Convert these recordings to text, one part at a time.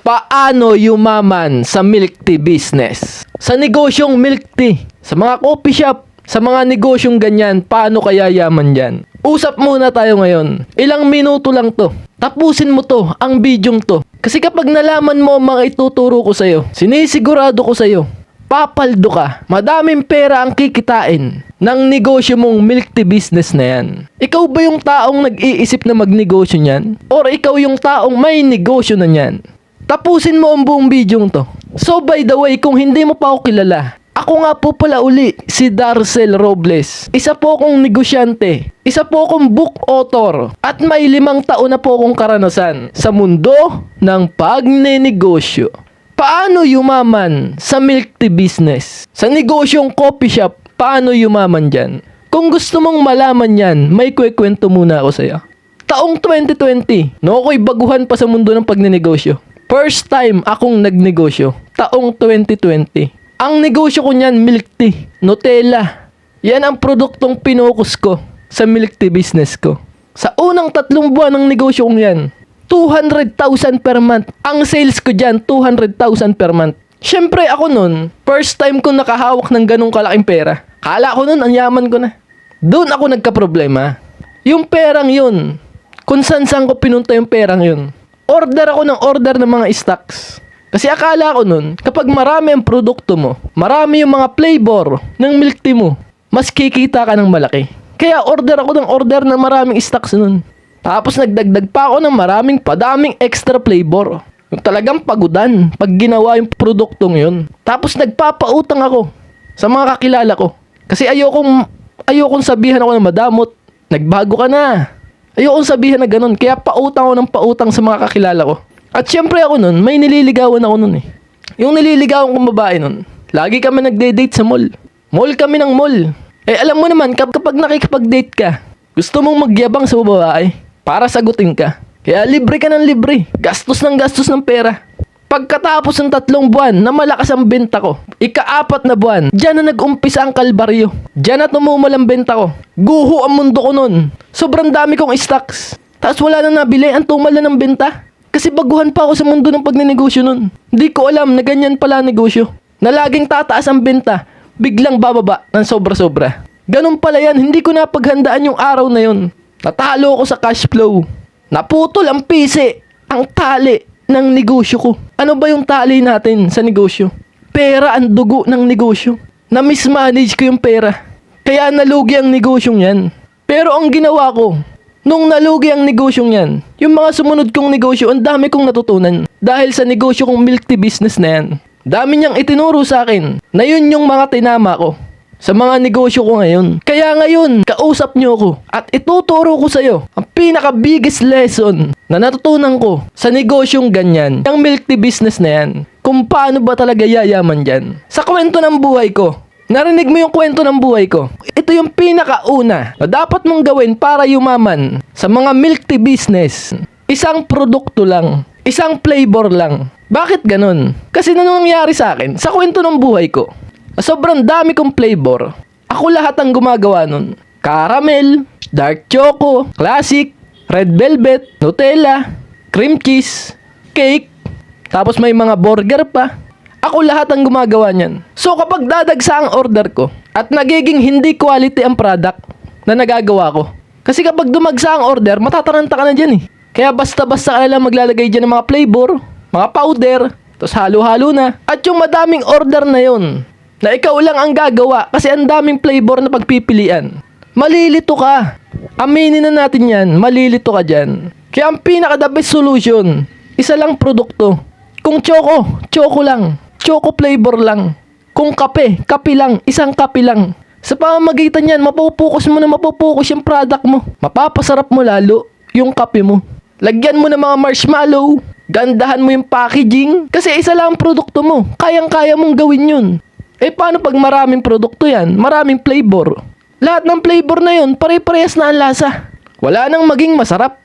Paano yumaman sa milk tea business? Sa negosyong milk tea, sa mga coffee shop, sa mga negosyong ganyan, paano kaya yaman yan? Usap muna tayo ngayon. Ilang minuto lang to. Tapusin mo to, ang bidyong to. Kasi kapag nalaman mo ang mga ituturo ko sa'yo, sinisigurado ko sa'yo, papaldo ka. Madaming pera ang kikitain ng negosyo mong milk tea business na yan. Ikaw ba yung taong nag-iisip na magnegosyo niyan? Or ikaw yung taong may negosyo na niyan? Tapusin mo ang buong bidyong to. So by the way, kung hindi mo pa ako kilala, ako nga po pala uli, si Darcel Robles. Isa po akong negosyante, isa po akong book author, at may 5 taon na po akong karanasan sa mundo ng pagnenegosyo. Paano yumaman sa milk tea business? Sa negosyong coffee shop, paano yumaman dyan? Kung gusto mong malaman yan, may kwento muna ako sa'yo. Taong 2020, no ako'y baguhan pa sa mundo ng pagnenegosyo. First time akong nagnegosyo, taong 2020. Ang negosyo ko niyan, milk tea, Nutella. Yan ang produktong pinokus ko sa milk tea business ko. Sa unang 3 buwan ng negosyo kong yan, 200,000 per month. Ang sales ko dyan, 200,000 per month. Siyempre ako nun, first time ko nakahawak ng ganong kalaking pera. Kala ko nun, ang yaman ko na. Doon ako nagka-problema. Yung perang yun, kung saan ko pinunta yung perang yun. Order ako ng order ng mga stocks. Kasi akala ko nun, kapag marami ang produkto mo, marami yung mga flavor ng milk tea mo, mas kikita ka ng malaki. Kaya order ako ng order ng maraming stocks nun. Tapos nagdagdag pa ako ng padaming extra flavor. Yung talagang pagudan pag ginawa yung produktong yun. Tapos nagpapautang ako sa mga kakilala ko. Kasi ayokong sabihan ako na madamot. Nagbago ka na. Ayokong sabihan na ganun. Kaya pautang ako ng pautang sa mga kakilala ko. At syempre ako nun, may nililigawan ako nun eh. Yung nililigawan kong babae nun, lagi kami nagde-date sa mall. Mall kami ng mall. Eh alam mo naman, kapag nakikipag-date ka, gusto mong magyabang sa babae para sagutin ka. Kaya libre ka ng libre. Gastos ng pera. Pagkatapos ng 3 buwan na malakas ang benta ko, ika-4 na buwan, dyan na nag-umpisa ang kalbaryo. Dyan na tumumal ang benta ko. Guho ang mundo ko nun. Sobrang dami kong stocks. Tapos wala na nabili, ang tumal na ng benta. Kasi baguhan pa ako sa mundo ng pagnenegosyo nun. Hindi ko alam na ganyan pala negosyo. Na laging tataas ang benta, biglang bababa ng sobra-sobra. Ganun pala yan, hindi ko napaghandaan yung araw na yun. Natalo ako sa cash flow. Naputol ang pisi, ang tali ng negosyo ko. Ano ba yung tali natin sa negosyo? Pera ang dugo ng negosyo. Na-mismanage ko yung pera. Kaya nalugi ang negosyong yan. Pero ang ginawa ko, nung nalugi ang negosyong yan, yung mga sumunod kong negosyo, ang dami kong natutunan. Dahil sa negosyo kong milk tea business na yan. Dami niyang itinuro sa akin na yun yung mga tinama ko sa mga negosyo ko ngayon. Kaya ngayon, kausap niyo ako at ituturo ko sa'yo ang pinaka-biggest lesson na natutunan ko sa negosyong ganyan, yung milk tea business na yan. Kung paano ba talaga yayaman dyan. Sa kwento ng buhay ko, narinig mo yung kwento ng buhay ko. Ito yung pinakauna na dapat mong gawin para yumaman sa mga milk tea business. Isang produkto lang. Isang flavor lang. Bakit ganun? Kasi nangyari sa akin, sa kwento ng buhay ko, sobrang dami kong flavor. Ako lahat ang gumagawa nun. Caramel, dark choco, classic, red velvet, Nutella, cream cheese, cake, tapos may mga burger pa. Ako lahat ang gumagawa niyan. So kapag dadagsa ang order ko at nagiging hindi quality ang product na nagagawa ko. Kasi kapag dumagsa ang order, matataranta ka na dyan eh. Kaya basta-basta ka lang maglalagay dyan ng mga flavor, mga powder, tapos halo-halo na. At yung madaming order na yon na ikaw lang ang gagawa kasi ang daming flavor na pagpipilian, malilito ka. Aminin na natin yan, malilito ka dyan. Kaya ang pinaka-the best solution, isa lang produkto. Kung choco lang. Choco flavor lang. Kung kape lang, isang kape lang. Sa pamamagitan yan, mapupukus yung product mo. Mapapasarap mo lalo yung kape mo. Lagyan mo ng mga marshmallow, gandahan mo yung packaging, kasi isa lang ang produkto mo. Kayang-kaya mong gawin yun. Eh paano pag maraming produkto yan? Maraming flavor. Lahat ng flavor na yun, pare-parehas na ang lasa. Wala nang maging masarap.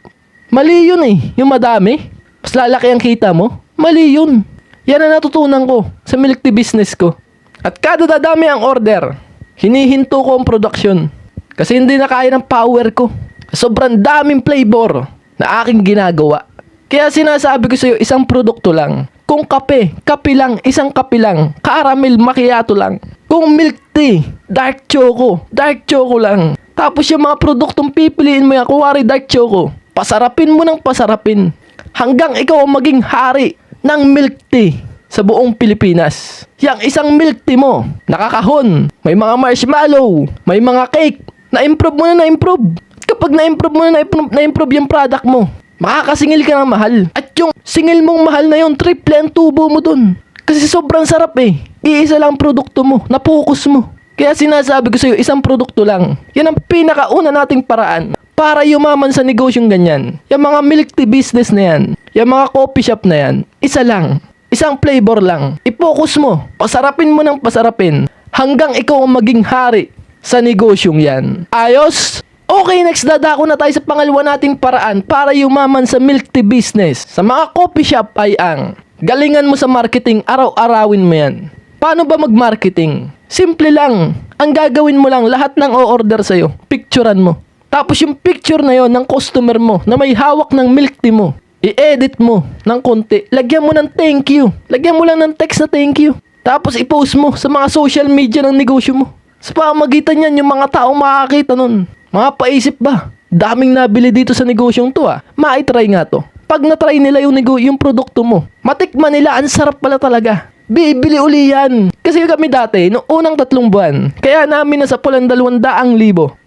Mali yun eh, yung madami. Mas lalaki ang kita mo. Mali yun. Yan ang natutunan ko sa milk tea business ko. At kada dadami ang order, hinihinto ko ang production. Kasi hindi na kaya ng power ko. Sobrang daming flavor na aking ginagawa. Kaya sinasabi ko sa'yo, isang produkto lang. Kung kape, kape lang, isang kape lang. Caramel macchiato lang. Kung milk tea, dark choco lang. Tapos yung mga produktong pipiliin mo yan, kuwari dark choco, pasarapin mo ng pasarapin. Hanggang ikaw ang maging hari ng milk tea sa buong Pilipinas. Yang isang milk tea mo, nakakahon, may mga marshmallow, may mga cake, na-improve mo na na-improve. Kapag na-improve mo na na-improve yung product mo, makakasingil ka ng mahal. At yung singil mong mahal na yun, triple ang tubo mo dun. Kasi sobrang sarap eh. Iisa lang produkto mo, na-focus mo. Kaya sinasabi ko sa'yo, isang produkto lang. Yan ang pinakauna nating paraan para yumaman sa negosyong ganyan. Yung mga milk tea business na yan, yung mga coffee shop na yan, isa lang. Isang flavor lang. I-focus mo. Pasarapin mo ng pasarapin hanggang ikaw ang maging hari sa negosyong yan. Ayos? Okay, next dadako na tayo sa pangalawa nating paraan para yumaman sa milk tea business. Sa mga coffee shop ay ang galingan mo sa marketing, araw-arawin mo yan. Paano ba mag-marketing? Simple lang. Ang gagawin mo lang, lahat ng o-order sa'yo, picturean mo. Tapos yung picture na yon ng customer mo na may hawak ng milk tea mo, i-edit mo ng konti. Lagyan mo ng thank you. Lagyan mo lang ng text na thank you. Tapos i-post mo sa mga social media ng negosyo mo. Sa pamamagitan yan, yung mga taong makakita nun. Mga paisip ba? Daming nabili dito sa negosyong to ah. Maitry nga to. Pag natry nila yung produkto mo, matikman nila, ang sarap pala talaga. Bibili uli yan. Kasi kami dati, noong unang 3 buwan, kaya namin nasa pulang 200,000,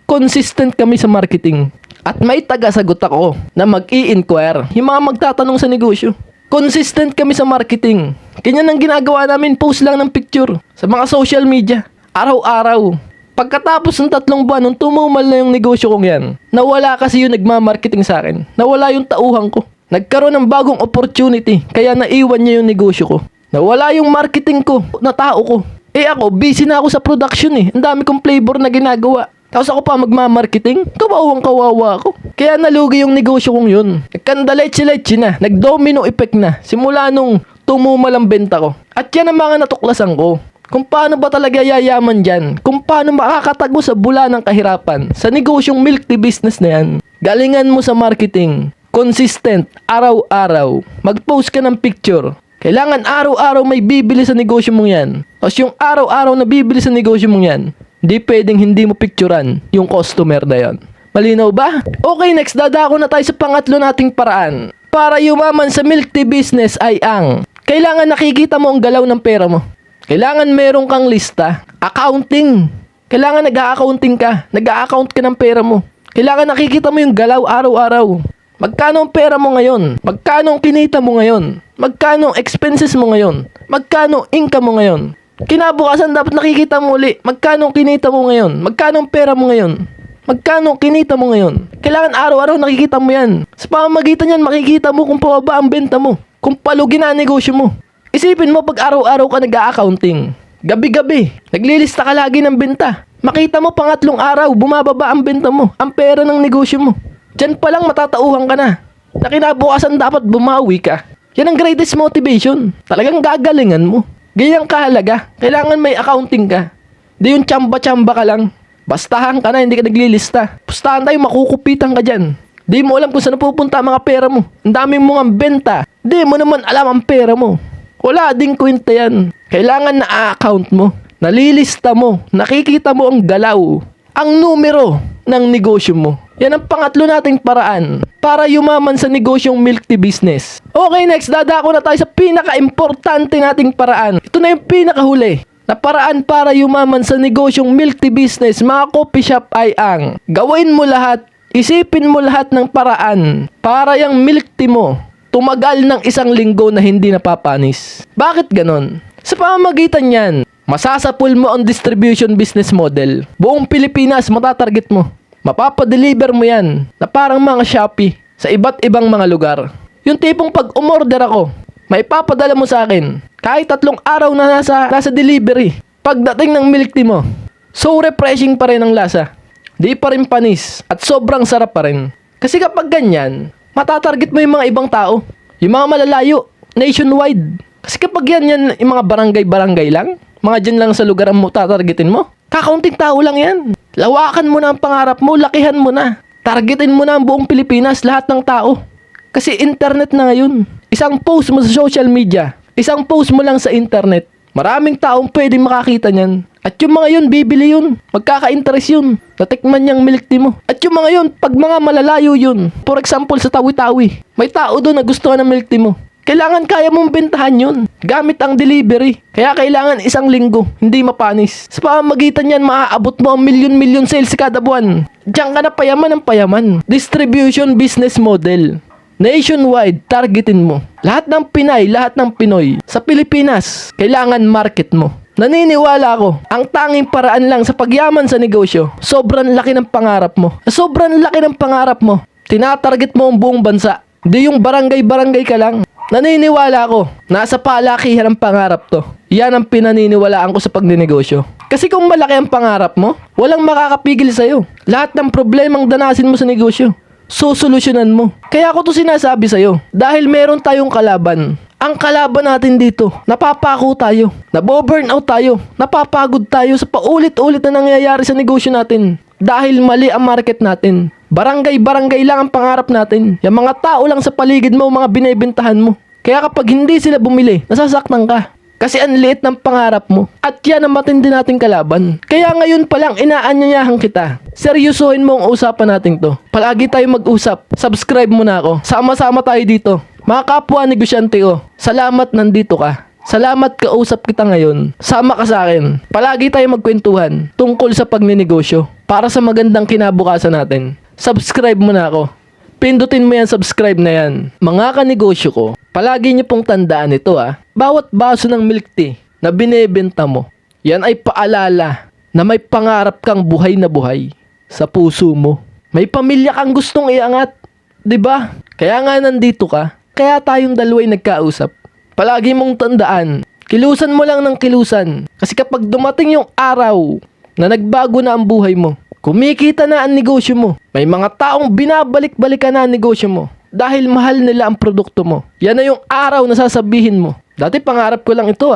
consistent kami sa marketing. At may taga-sagot ako na mag-i-inquire. Yung mga magtatanong sa negosyo. Consistent kami sa marketing. Ganyan ang ginagawa namin, post lang ng picture sa mga social media. Araw-araw. Pagkatapos ng 3 buwan, nung tumumal na yung negosyo kong yan, nawala kasi yung nagmamarketing sa akin. Nawala yung tauhan ko. Nagkaroon ng bagong opportunity, kaya naiwan niya yung negosyo ko. Nawala yung marketing ko, na tao ko. Eh ako, busy na ako sa production eh. Ang dami kong flavor na ginagawa. Tapos ako pa magmamarketing, kawawang-kawawa ako. Kaya nalugi yung negosyo kong yun. Nagkandaletse-letse na, nagdomino effect na. Simula nung tumumal ang benta ko. At yan ang mga natuklasan ko. Kung paano ba talaga yayaman dyan. Kung paano makakatago sa bula ng kahirapan. Sa negosyong milk tea business na yan. Galingan mo sa marketing. Consistent, araw-araw. Mag-post ka ng picture. Kailangan araw-araw may bibili sa negosyo mong yan. Tapos yung araw-araw na bibili sa negosyo mong yan, di pwedeng hindi mo picturean yung customer na yan. Malinaw ba? Okay, next dadako na tayo sa pangatlo nating paraan. Para yumaman sa milk tea business ay ang kailangan nakikita mo ang galaw ng pera mo. Kailangan meron kang lista. Accounting. Kailangan nag-a-accounting ka. Nag-a-account ka ng pera mo. Kailangan nakikita mo yung galaw araw-araw. Magkano ang pera mo ngayon? Magkano ang kinita mo ngayon? Magkano ang expenses mo ngayon? Magkano income mo ngayon? Kinabukasan dapat nakikita mo uli. Magkano ang kinita mo ngayon? Magkano ang pera mo ngayon? Magkano ang kinita mo ngayon? Kailangan araw-araw nakikita mo yan. Sa pamamagitan yan, makikita mo kung pababa ang benta mo. Kung palugi na ang negosyo mo. Isipin mo pag araw-araw ka nag-a-accounting. Gabi-gabi, naglilista ka lagi ng benta. Makita mo pangatlong araw, bumababa ang benta mo. Ang pera ng negosyo mo. Diyan pa lang matatauhan ka na. Na kinabukasan dapat bumawi ka. Yan ang greatest motivation. Talagang gagalingan mo. Ganyang kahalaga. Kailangan may accounting ka. Di yung tsamba-tsamba ka lang. Bastahan ka na, hindi ka naglilista. Pustahan tayo, makukupitan ka dyan. Di mo alam kung saan pupunta ang mga pera mo. Ang dami mo ang benta. Di mo naman alam ang pera mo. Wala ding kwenta yan. Kailangan na-account mo. Nalilista mo. Nakikita mo ang galaw. Ang numero ng negosyo mo. Yan ang pangatlo nating paraan para yumaman sa negosyong milk tea business. Okay, next dadako na tayo sa pinaka-importante nating paraan. Ito na yung pinakahuli na paraan para yumaman sa negosyong milk tea business, mga coffee shop ay ang gawin mo lahat, isipin mo lahat ng paraan para yung milk tea mo tumagal ng 1 linggo na hindi napapanis. Bakit ganon? Sa pamamagitan yan, masasapul mo ang distribution business model. Buong Pilipinas matatarget mo. Mapapadeliver mo yan na parang mga Shopee sa iba't ibang mga lugar. Yung tipong pag umorder ako, may papadala mo sa akin kahit 3 araw na nasa delivery. Pagdating ng milk tea mo, so refreshing pa rin ang lasa. Di pa rin panis at sobrang sarap pa rin. Kasi kapag ganyan, matatarget mo yung mga ibang tao. Yung mga malalayo, nationwide. Kasi kapag yan yung mga barangay-barangay lang, mga dyan lang sa lugar ang mo tatargetin mo. Kakaunting tao lang yan. Lawakan mo na ang pangarap mo, lakihan mo na. Targetin mo na ang buong Pilipinas, lahat ng tao. Kasi internet na ngayon. Isang post mo sa social media, isang post mo lang sa internet, maraming taong pwedeng makakita niyan. At yung mga yun, bibili yun. Magkaka-interest yun. Natikman niyang milk tea mo. At yung mga yun, pag mga malalayo yun, for example sa Tawi-Tawi, may tao doon na gustuhan ng milk tea mo. Kailangan kaya mong bentahan yun gamit ang delivery. Kaya kailangan isang linggo, hindi mapanis. Sa pamamagitan yan, maaabot mo ang milyon-milyon sales kada buwan. Diyan ka na payaman ng payaman. Distribution business model. Nationwide, targetin mo. Lahat ng Pinay, lahat ng Pinoy. Sa Pilipinas, kailangan market mo. Naniniwala ako, ang tanging paraan lang sa pagyaman sa negosyo, sobrang laki ng pangarap mo. Sobrang laki ng pangarap mo. Tinatarget mo ang buong bansa. Hindi yung barangay-barangay ka lang. Naniniwala ako, nasa palakihan ang pangarap to. Yan ang pinaniniwalaan ko sa pagninegosyo. Kasi kung malaki ang pangarap mo, walang makakapigil sa'yo. Lahat ng problemang danasin mo sa negosyo, susolusyonan mo. Kaya ako to sinasabi sa'yo, dahil meron tayong kalaban. Ang kalaban natin dito, napapako tayo, naboburnout tayo, napapagod tayo sa paulit-ulit na nangyayari sa negosyo natin. Dahil mali ang market natin. Barangay-barangay lang ang pangarap natin. Yung mga tao lang sa paligid mo, mga binebentahan mo. Kaya kapag hindi sila bumili, nasasaktan ka. Kasi ang liit ng pangarap mo. At yan ang matindi nating kalaban. Kaya ngayon pa lang inaanyayahan kita. Seryosohin mo ang usapan natin to. Palagi tayo mag-usap. Subscribe mo na ako. Sama-sama tayo dito. Mga kapwa negosyante ko, salamat nandito ka. Salamat kausap kita ngayon. Sama ka sa akin. Palagi tayo magkwentuhan tungkol sa pagninegosyo para sa magandang kinabukasan natin. Subscribe mo na ako. Pindutin mo yan, subscribe na yan. Mga kanegosyo ko, palagi niyo pong tandaan ito Bawat baso ng milk tea na binebenta mo, yan ay paalala na may pangarap kang buhay na buhay sa puso mo. May pamilya kang gustong iangat. 'Di ba? Kaya nga nandito ka. Kaya tayong dalawa'y nagkausap. Palagi mong tandaan, kilusan mo lang ng kilusan. Kasi kapag dumating yung araw na nagbago na ang buhay mo, kumikita na ang negosyo mo, may mga taong binabalik-balikan na ang negosyo mo dahil mahal nila ang produkto mo. Yan na yung araw na sasabihin mo, dati pangarap ko lang ito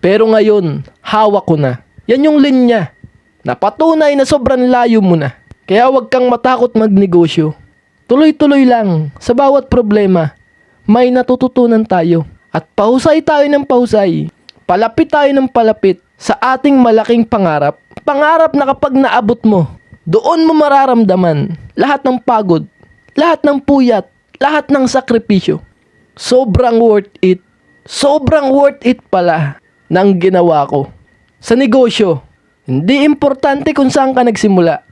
pero ngayon, hawak ko na. Yan yung linya na patunay na sobrang layo mo na. Kaya huwag kang matakot magnegosyo. Tuloy-tuloy lang sa bawat problema. May natututunan tayo at pahusay tayo ng pahusay. Palapit tayo ng palapit sa ating malaking pangarap. Pangarap na kapag naabot mo, doon mo mararamdaman lahat ng pagod, lahat ng puyat, lahat ng sakripisyo. Sobrang worth it. Sobrang worth it pala ng ginawa ko. Sa negosyo, hindi importante kung saan ka nagsimula.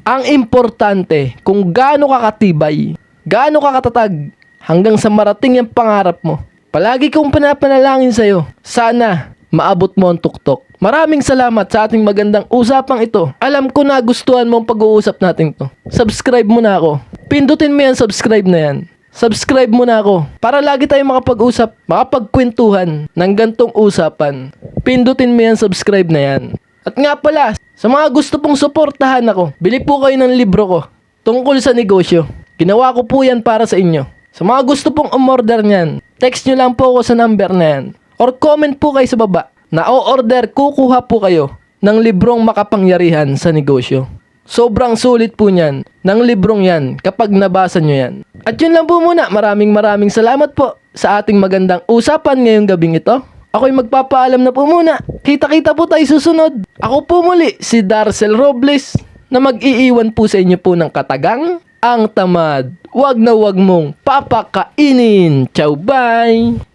Ang importante kung gaano ka katibay, gaano ka katatag, hanggang sa marating yung pangarap mo. Palagi kong pinapanalangin sa'yo, sana maabot mo ang tuktok. Maraming salamat sa ating magandang usapang ito. Alam ko na gustuhan mo ang pag-uusap natin to. Subscribe mo na ako. Pindutin mo yan, subscribe na yan. Subscribe mo na ako para lagi tayong makapag-usap, makapagkwentuhan ng gantong usapan. Pindutin mo yan, subscribe na yan. At nga pala, sa mga gusto pong suportahan ako, bili po kayo ng libro ko tungkol sa negosyo. Ginawa ko po yan para sa inyo. Sa mga gusto pong umorder niyan, text nyo lang po ako sa number na yan. Or comment po kayo sa baba na o-order, kukuha po kayo ng librong makapangyarihan sa negosyo. Sobrang sulit po niyan ng librong yan kapag nabasa nyo yan. At yun lang po muna. Maraming salamat po sa ating magandang usapan ngayong gabing ito. Ako'y magpapaalam na po muna. Kita-kita po tayo susunod. Ako po muli, si Darcel Robles, na mag-iiwan po sa inyo po ng katagang ang tamad. Wag na wag mong papakainin. Ciao, bye!